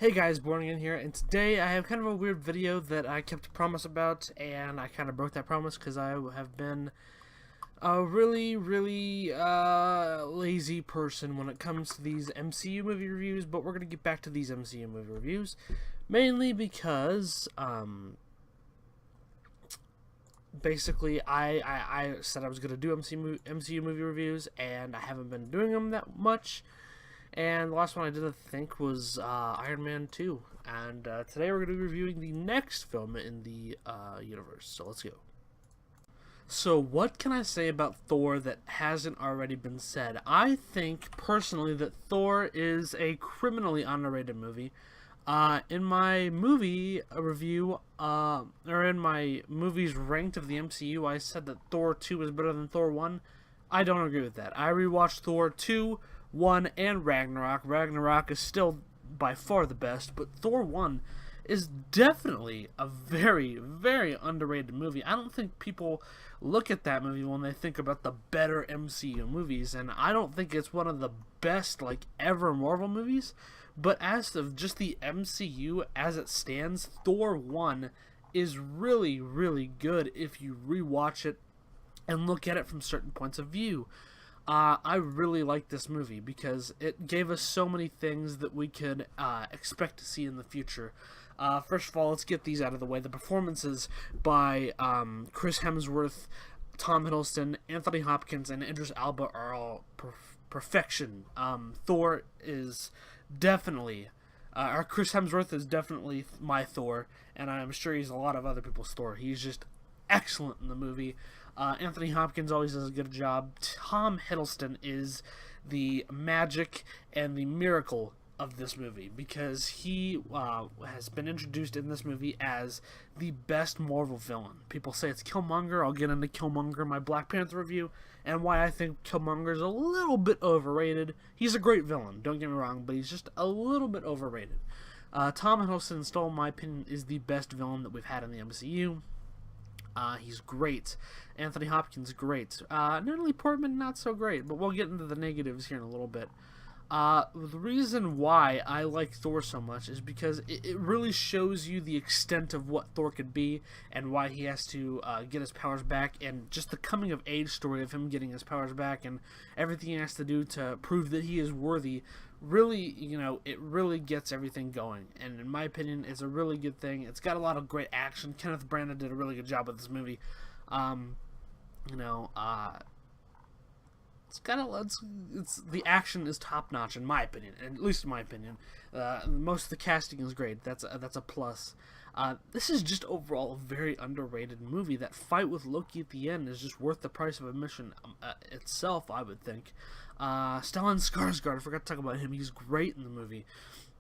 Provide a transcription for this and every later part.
Hey guys, Born Again here, and today I have kind of a weird video that I kept a promise about, and I kind of broke that promise because I have been a really lazy person when it comes to these MCU movie reviews, but we're going to get back to these MCU movie reviews, mainly because, basically, I said I was going to do MCU movie reviews, and I haven't been doing them that much. And the last one I did, I think, was Iron Man 2. And today we're going to be reviewing the next film in the universe. So let's go. So what can I say about Thor that hasn't already been said? I think, personally, that Thor is a criminally underrated movie. In my movie review, or in my movies ranked of the MCU, I said that Thor 2 is better than Thor 1. I don't agree with that. I rewatched Thor 2, 1, and Ragnarok. Ragnarok is still by far the best, but Thor 1 is definitely a very underrated movie. I don't think people look at that movie when they think about the better MCU movies, and I don't think it's one of the best, ever Marvel movies, but as of just the MCU as it stands, Thor 1 is really good if you rewatch it and look at it from certain points of view. I really like this movie because it gave us so many things that we could expect to see in the future. First of all, let's get these out of the way. The performances by Chris Hemsworth, Tom Hiddleston, Anthony Hopkins, and Idris Elba are all perfection. Thor is definitely, or Chris Hemsworth is definitely my Thor, and I'm sure he's a lot of other people's Thor. He's just excellent in the movie. Anthony Hopkins always does a good job. Tom Hiddleston is the magic and the miracle of this movie because he has been introduced in this movie as the best Marvel villain. People say it's Killmonger. I'll get into Killmonger in my Black Panther review and why I think Killmonger is a little bit overrated. He's a great villain, don't get me wrong, but he's just a little bit overrated. Tom Hiddleston, still in my opinion, is the best villain that we've had in the MCU. He's great. Anthony Hopkins, great. Natalie Portman, not so great, but we'll get into the negatives here in a little bit. The reason why I like Thor so much is because it really shows you the extent of what Thor could be and why he has to get his powers back, and just the coming of age story of him getting his powers back and everything he has to do to prove that he is worthy. Really, it really gets everything going, and in my opinion, it's a really good thing. It's got a lot of great action. Kenneth Branagh did a really good job with this movie. The action is top notch in my opinion, and at least in my opinion. Most of the casting is great. That's a plus. This is just overall a very underrated movie. That fight with Loki at the end is just worth the price of admission itself, I would think. Stellan Skarsgård, I forgot to talk about him. He's great in the movie.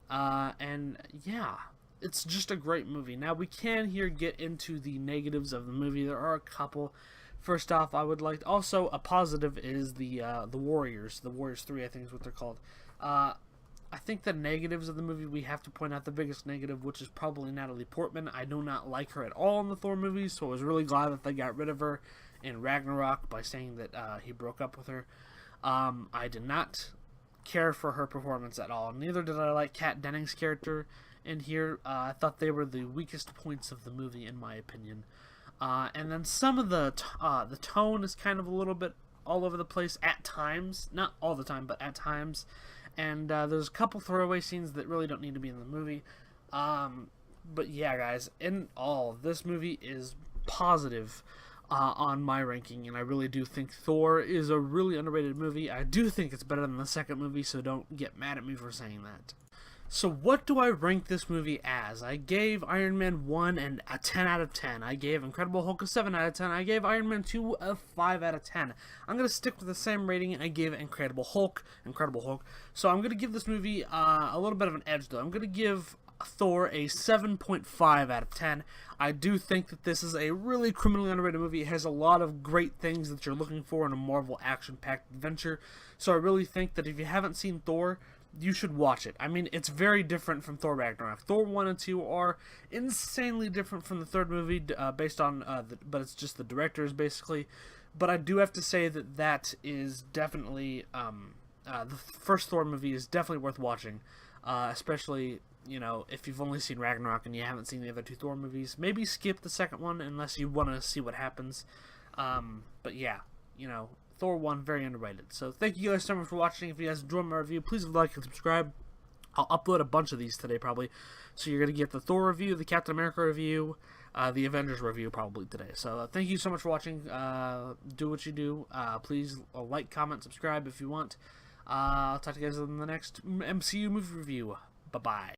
And yeah, it's just a great movie. Now, we can here get into the negatives of the movie. There are a couple. First off, I would like also a positive is the Warriors. The Warriors 3, I think is what they're called. I think the negatives of the movie, we have to point out the biggest negative, which is probably Natalie Portman. I do not like her at all in the Thor movies, so I was really glad that they got rid of her in Ragnarok by saying that he broke up with her. I did not care for her performance at all. Neither did I like Kat Dennings' character in here. I thought they were the weakest points of the movie, in my opinion. And then some of the tone is kind of a little bit all over the place at times. Not all the time, but at times. And there's a couple throwaway scenes that really don't need to be in the movie. But yeah, guys, in all, this movie is positive on my ranking, and I really do think Thor is a really underrated movie. I do think it's better than the second movie, so don't get mad at me for saying that. So what do I rank this movie as? I gave Iron Man 1 a 10 out of 10. I gave Incredible Hulk a 7 out of 10. I gave Iron Man 2 a 5 out of 10. I'm going to stick with the same rating I gave Incredible Hulk. So I'm going to give this movie a little bit of an edge, though. I'm going to give Thor a 7.5 out of 10. I do think that this is a really criminally underrated movie. It has a lot of great things that you're looking for in a Marvel action-packed adventure. So I really think that if you haven't seen Thor, you should watch it. I mean, it's very different from Thor Ragnarok. Thor 1 and 2 are insanely different from the third movie, based on, but it's just the directors, basically. But I do have to say that is definitely, the first Thor movie is definitely worth watching. especially, you know, if you've only seen Ragnarok and you haven't seen the other two Thor movies. Maybe skip the second one unless you want to see what happens. But yeah, you know, Thor 1, very underrated. So thank you guys so much for watching. If you guys enjoyed my review, please like and subscribe. I'll upload a bunch of these today probably. So you're going to get the Thor review, the Captain America review, the Avengers review probably today. So thank you so much for watching. Do what you do. Please like, comment, subscribe if you want. I'll talk to you guys in the next MCU movie review. Bye-bye.